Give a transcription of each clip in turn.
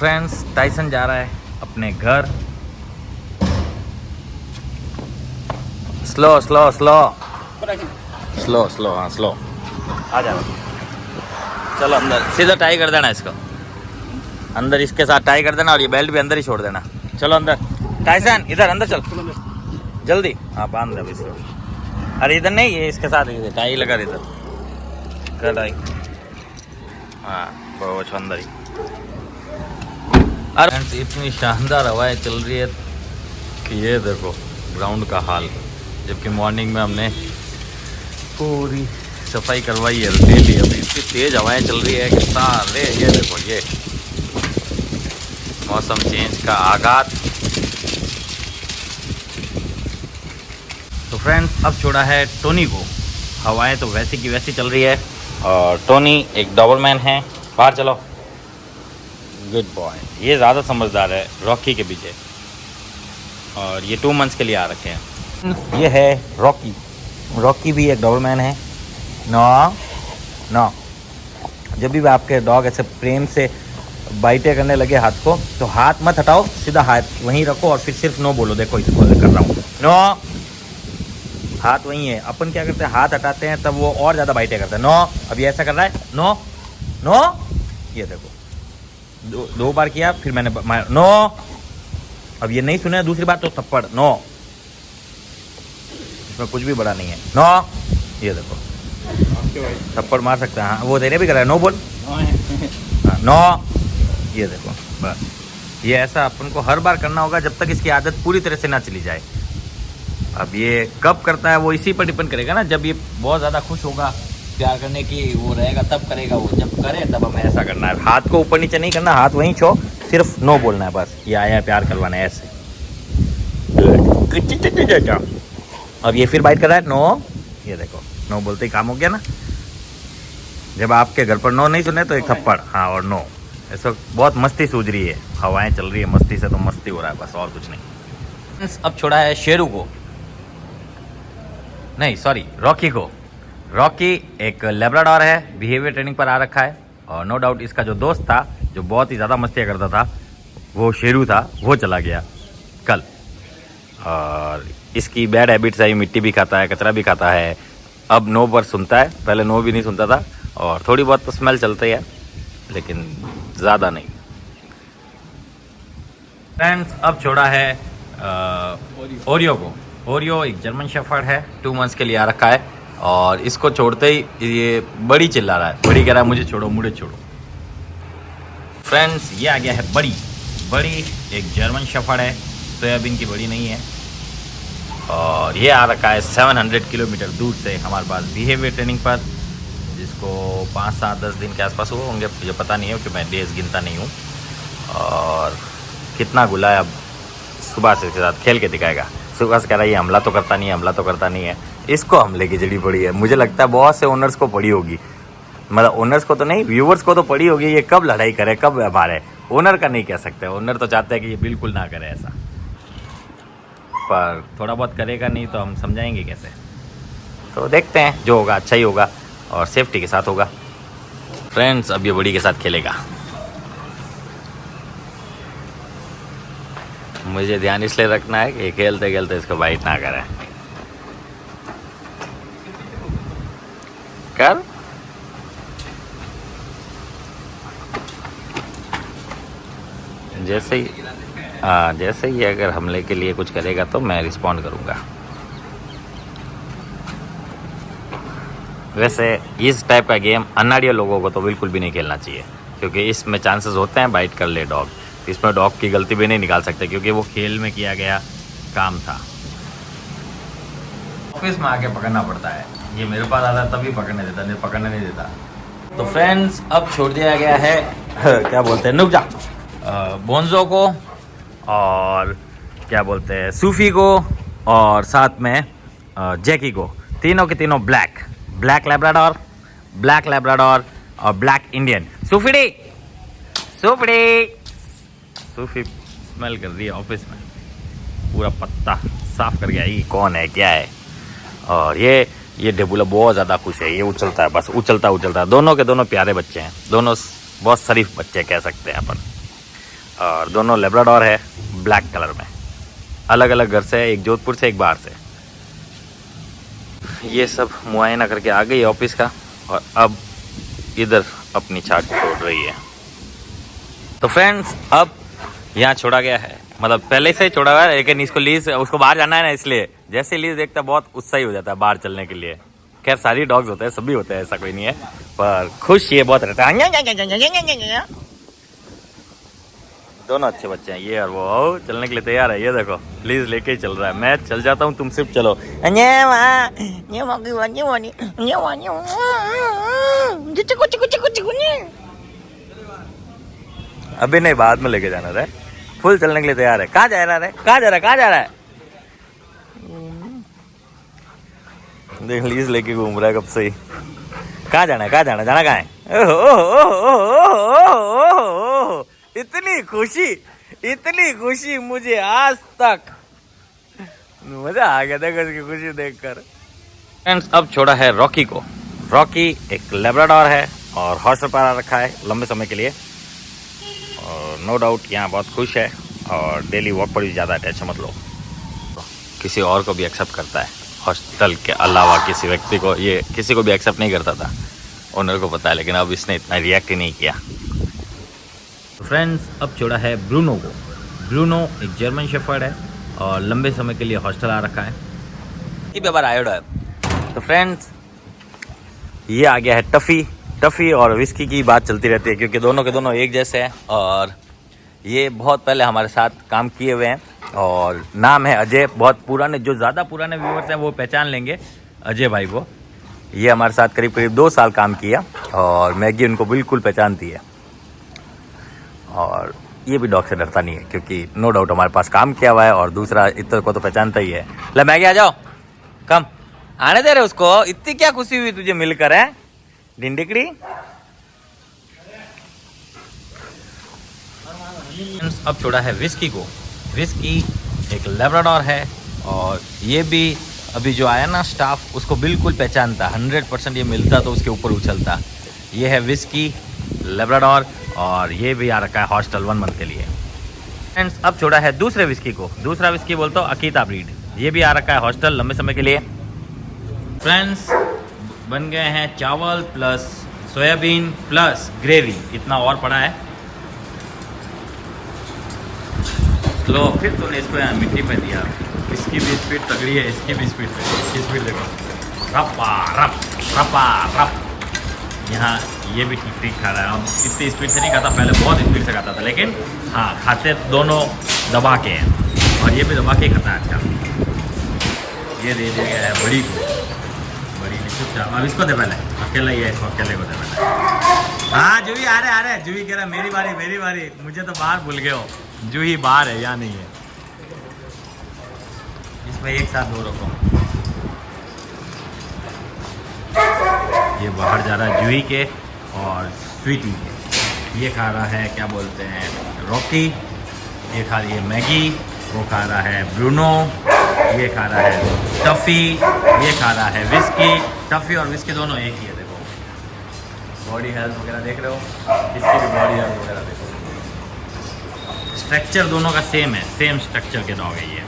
Friends, Tyson जा रहा है अपने घर। Slow slow slow slow slow, हाँ स्लो। आ जाओ, चलो अंदर। सीधा टाई कर देना इसको, अंदर इसके साथ टाई कर देना और ये बेल्ट भी अंदर ही छोड़ देना। चलो अंदर। टाइसन इधर अंदर चल जल्दी। हाँ बांध दे इसको। अरे इधर नहीं, ये इसके साथ ही टाई लगा इधर कर टाई। हाँ वो अंदर ही। अरे इतनी शानदार हवाएं चल रही है कि ये देखो ग्राउंड का हाल। जबकि मॉर्निंग में हमने पूरी सफाई करवाई है डेली। अभी इतनी तेज हवाएं चल रही है कि सारे ये देखो, ये मौसम चेंज का आगाज। तो फ्रेंड्स, अब छोड़ा है टोनी को। हवाएं तो वैसी की वैसी चल रही है और टोनी एक डॉबरमैन है। बाहर चलो, गुड बॉय। ये ज़्यादा समझदार है रॉकी के पीछे, और ये 2 मंथ्स के लिए आ रखे हैं। ये है रॉकी। रॉकी भी एक डॉबरमैन है। नो नो, जब भी आपके डॉग ऐसे प्रेम से बाइटें करने लगे हाथ को, तो हाथ मत हटाओ, सीधा हाथ वहीं रखो और फिर सिर्फ नो बोलो। देखो इसको कर रहा हूँ, नो। हाथ वहीं है। अपन क्या करते हैं, हाथ हटाते हैं तब वो और ज़्यादा बाइटें करते हैं। नो, अभी ऐसा कर रहा है, नो नो। ये देखो दो बार किया, फिर मैंने नो। अब ये नहीं सुने दूसरी बार तो थप्पड़। नो, इसमें कुछ भी बड़ा नहीं है। नो, ये देखो थप्पड़ मार सकता है। हाँ वो तेरे भी कर रहा है, नो बोल। हाँ, नो। ये देखो बस, ये ऐसा अपन को हर बार करना होगा जब तक इसकी आदत पूरी तरह से ना चली जाए। अब ये कब करता है वो इसी पर डिपेंड करेगा ना। जब ये बहुत ज़्यादा खुश होगा, प्यार करने की वो रहेगा, तब करेगा वो। जब करे तब हमें ऐसा करना है, हाथ को ऊपर नीचे नहीं करना, हाथ वहीं छो, सिर्फ नो बोलना है बस। ये आया है प्यार करवाना है ऐसे। अब ये फिर बाइट कर रहा है, नो। ये देखो नो बोलते ही काम हो गया ना। जब आपके घर पर नो नहीं सुने तो एक थप्पड़, हाँ और नो। ऐसा बहुत मस्ती सूझ रही है, हवाएं चल रही है मस्ती से, तो मस्ती हो रहा है बस, और कुछ नहीं। अब छोड़ा है शेरू को, नहीं सॉरी रॉकी को। रॉकी एक लेब्राडोर है, बिहेवियर ट्रेनिंग पर आ रखा है। और नो डाउट इसका जो दोस्त था, जो बहुत ही ज़्यादा मस्तियाँ करता था, वो शेरू था, वो चला गया कल। और इसकी बैड हैबिट्स है, मिट्टी भी खाता है, कचरा भी खाता है। अब नो पर सुनता है, पहले नो भी नहीं सुनता था। और थोड़ी बहुत तो स्मेल चलती है, लेकिन ज़्यादा नहीं। फ्रेंड्स, अब छोड़ा है ओरियो को। ओरियो एक जर्मन शेफर्ड है, 2 मंथ्स के लिए आ रखा है। और इसको छोड़ते ही ये बड़ी चिल्ला रहा है। बड़ी कह रहा है मुझे छोड़ो, मुझे छोड़ो। फ्रेंड्स, ये आ गया है बड़ी। बड़ी एक जर्मन शेफर्ड है, सोयाबीन की बड़ी नहीं है। और ये आ रखा है 700 किलोमीटर दूर से हमारे पास बिहेवियर ट्रेनिंग पर, जिसको 5, 7, 10 दिन के आसपास हुए होंगे, मुझे पता नहीं है क्योंकि मैं डेज गिनता नहीं हूँ। और कितना गुला है, अब सुबह से इसके साथ खेल के दिखाएगा। सुबह से कह रहा है ये हमला तो करता नहीं है, हमला तो करता नहीं है। इसको हमले की जड़ी पड़ी है। मुझे लगता है बहुत से ओनर्स को पड़ी होगी, मतलब ओनर्स को तो नहीं, व्यूवर्स को तो पड़ी होगी। ये कब लड़ाई करे, कब व्यवहार है, ओनर का नहीं कह सकते। ओनर तो चाहते हैं कि ये बिल्कुल ना करे ऐसा, पर थोड़ा बहुत करेगा नहीं तो हम समझाएंगे कैसे। तो देखते हैं, जो होगा अच्छा ही होगा और सेफ्टी के साथ होगा। फ्रेंड्स, अब ये बड़ी के साथ खेलेगा। मुझे ध्यान इसलिए रखना है कि खेलते खेलते इसको बाइट ना करें। कर जैसे ही अगर हमले के लिए कुछ करेगा तो मैं रिस्पॉन्ड करूँगा। वैसे इस टाइप का गेम अनाड़ियों लोगों को तो बिल्कुल भी नहीं खेलना चाहिए, क्योंकि इसमें चांसेस होते हैं बाइट कर ले डॉग। इसमें डॉग की गलती भी नहीं निकाल सकते, क्योंकि वो खेल में किया गया काम था। ऑफिस में आके पकड़ना पड़ता है। ये मेरे पास आता है तभी पकड़ने देता, नहीं पकड़ने नहीं देता। तो फ्रेंड्स, अब छोड़ दिया गया है क्या बोलते हैं, नुक जा, बोंजो को, और क्या बोलते हैं सूफी को, और साथ में जैकी को। तीनों के तीनों ब्लैक लैब्राडोर, ब्लैक लैब्राडोर और ब्लैक इंडियन। सूफी स्मेल कर रही है ऑफिस में, पूरा पत्ता साफ कर गया। ये कौन है, क्या है। और ये डेबुला बहुत ज़्यादा खुश है, ये उछलता है, बस उछलता। दोनों के दोनों प्यारे बच्चे हैं, दोनों बहुत शरीफ बच्चे कह सकते हैं अपन। और दोनों लेब्राडोर है ब्लैक कलर में, अलग अलग घर से है, एक जोधपुर से एक बाहर से। ये सब मुआयना करके आ गई ऑफिस का और अब इधर अपनी छाट छोड़ रही है। तो फ्रेंड्स अब यहाँ छोड़ा गया है, मतलब पहले से ही छोड़ा हुआ है, लेकिन इसको लीज उसको बाहर जाना है ना, इसलिए जैसे लीज देखता है बहुत उत्साही हो जाता है बाहर चलने के लिए। खैर सारी डॉग्स होते हैं, सभी होते हैं, ऐसा कोई नहीं है, पर खुश ये बहुत रहता है। दोनों अच्छे बच्चे हैं ये और वो, चलने के लिए तैयार है। ये देखो प्लीज लेके ही चल रहा है, मैं चल जाता हूँ, तुम सिर्फ चलो। अभी नहीं, बाद में लेके जाना रे, फुल चलने के लिए तैयार है। कहाँ जा रहा है, कहाँ जा रहा है, कहाँ जा रहा है? देख लीज लेके घूम रहा है कब से ही। कहाँ जाना है, कहाँ जाना, जाना कहाँ है? ओहो, इतनी खुशी मुझे आज तक, मजा आ गया देखो इसकी खुशी देखकर। फ्रेंड्स अब छोड़ा है रॉकी को। रॉकी एक लेब्राडोर है और हॉस्टल पर रखा है लंबे समय के लिए, और नो डाउट यहाँ बहुत खुश है और डेली वॉक पर भी ज़्यादा अटैच है। मतलब किसी और को भी एक्सेप्ट करता है, हॉस्टल के अलावा किसी व्यक्ति को ये किसी को भी एक्सेप्ट नहीं करता था, ओनर को पता है, लेकिन अब इसने इतना रिएक्ट ही नहीं किया। तो फ्रेंड्स अब छोड़ा है ब्रूनो को। ब्रूनो एक जर्मन शेफर्ड है और लंबे समय के लिए हॉस्टल आ रखा है। ये बार आयोडा है। तो फ्रेंड्स ये आ गया है टफ़ी और विस्की की बात चलती रहती है क्योंकि दोनों के दोनों एक जैसे हैं, और ये बहुत पहले हमारे साथ काम किए हुए हैं और नाम है अजय। बहुत पुराने, जो ज़्यादा पुराने व्यूअर्स हैं वो पहचान लेंगे अजय भाई को। ये हमारे साथ करीब 2 साल काम किया और मैगी उनको बिल्कुल पहचानती है, और ये भी डॉग से डरता नहीं है क्योंकि नो डाउट हमारे पास काम किया हुआ है, और दूसरा इतर को तो पहचानता ही है। ले मैगी आ जाओ, कम आने दे रहे उसको, इतनी क्या खुशी हुई तुझे मिलकर है डिंडिकड़ी। अब छोड़ा है विस्की को। विस्की एक लेब्राडोर है और ये भी अभी जो आया ना स्टाफ उसको बिल्कुल पहचानता, 100% ये मिलता तो उसके ऊपर उछलता। ये है विस्की लेब्राडोर और ये भी आ रखा है हॉस्टल 1 मंथ के लिए। फ्रेंड्स अब छोड़ा है दूसरे विस्की को। दूसरा विस्की बोलते हो अकीता ब्रीड, ये भी आ रखा है हॉस्टल लंबे समय के लिए। फ्रेंड्स बन गए हैं चावल प्लस सोयाबीन प्लस ग्रेवी, इतना और पड़ा है। लो फिर तूने इसको यहाँ मिट्टी पे दिया, इसकी भी स्पीड तगड़ी है, इसकी भी स्पीड है, इसकी स्पीड देखो, रपा रप रपा रप। यहाँ ये भी ठीक ठीक खा रहा है, अब इतनी स्पीड से नहीं खाता, पहले बहुत स्पीड से खाता था, लेकिन हाँ खाते दोनों दबा के हैं और ये भी दबा के ही खाता है आजकल। ये दे दिया गया है बड़ी को, बड़ी ने चुपचाप, अब इसको दे पहले, अकेला ही है, इसको अकेले को दे पहले। हाँ जूही आ रहे, जूही कह रहा मेरी बारी, मुझे तो बाहर भूल गए हो, जूही बाहर है, यहाँ नहीं है। इसमें एक साथ 2 रखो। ये बाहर जा रहा है जूही के और स्वीटी के। ये खा रहा है क्या बोलते हैं रॉकी, ये खा रही है मैगी, वो खा रहा है ब्रूनो, ये खा रहा है टफ़ी, ये खा रहा है विस्की। टफ़ी और विस्की दोनों एक ही है, देखो बॉडी हेल्थ वगैरह देख रहे हो, इसकी भी बॉडी हेल्थ वगैरह देखो, स्ट्रक्चर दोनों का सेम है, सेम स्ट्रक्चर के डॉग है ये।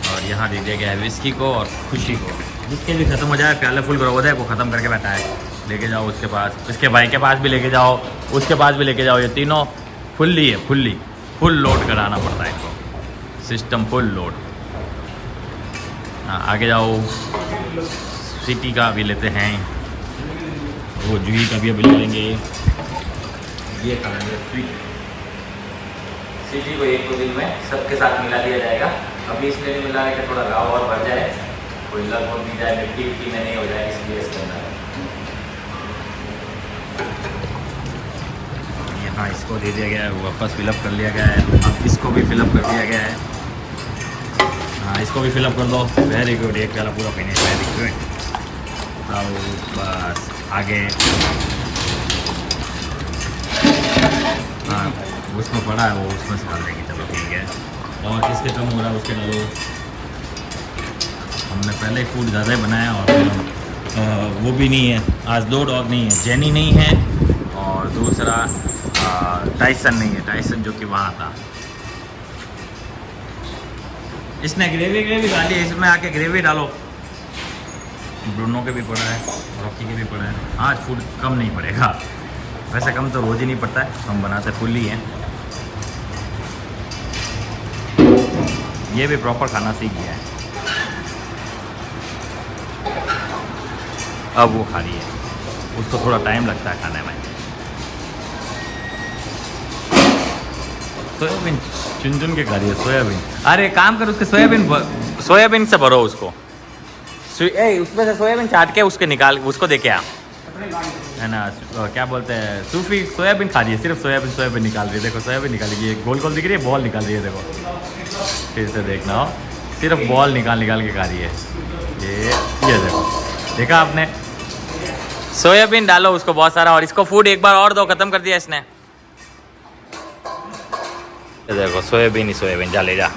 और यहाँ दे दिया गया है विस्की को और खुशी को। जिसके भी खत्म हो जाए प्याले फुल करो, उदय को ख़त्म करके बैठा है, लेके जाओ उसके पास, उसके भाई के पास भी लेके जाओ, उसके पास भी लेके जाओ। ये तीनों फुल्ली है, फुल लोड कराना पड़ता है इनको, सिस्टम फुल लोड। हाँ आगे जाओ, सिटी का भी लेते हैं, वो जूही का भी अभी ले लेंगे। ये खाएंगे सिटी को 1-2 दिन में सबके साथ मिला दिया जाएगा। अभी इसलिए नहीं मिला कि थोड़ा गाँव और बढ़ जाए, कोई लगभग नहीं जाए, मिट्टी में नहीं हो जाए, इसलिए इसके अंदर। यहाँ इसको दे दिया गया है, वापस फिलअप कर लिया गया है, अब इसको भी फिलअप कर दिया गया है। हाँ इसको भी फिलअप कर दो, वेरी गुड, एक वाला पूरा फिनिश, वेरी गुड। अब बस आगे, हाँ उसमें पड़ा है वो उसमें से डाल देंगे, चलो ठीक है। और किसके कम हो रहा है उसके डालो, हमने पहले ही फूड ज़्यादा ही बनाया और फिर हम वो भी नहीं है। आज 2 डॉग नहीं है, जेनी नहीं है और दूसरा टाइसन नहीं है, टाइसन जो कि वहाँ था। इसने ग्रेवी खा ली, इसमें आके ग्रेवी डालो। ब्रूनो के भी पड़ा है, रॉकी के भी पड़ा है। आज फूड कम नहीं पड़ेगा, वैसे कम तो रोज़ ही नहीं पड़ता है, हम बनाते फुल ही हैं। ये भी प्रॉपर खाना सीख गया है, अब वो खा रही है। उसको थोड़ा टाइम लगता है खाने में। सोयाबीन चुन चुन के खा रही है, सोयाबीन। अरे काम कर, उसके सोयाबीन से भरो उसको। उसमें से सोयाबीन चाट के उसके निकाल, उसको दे के आ, है ना। क्या बोलते हैं, सूफी सोयाबीन खा रही है, सिर्फ सोयाबीन निकाल रही है। देखो सोयाबीन निकालेगी, गोल गोल दिख रही है, बॉल निकाल रही है। देखो फिर से देखना हो, सिर्फ बॉल निकाल के खा रही है। ये देखो, देखा आपने। सोयाबीन डालो उसको बहुत सारा, और इसको फूड एक बार और दो, खत्म कर दिया इसने। देखो सोयाबीन ही सोयाबीन, जा ले जा।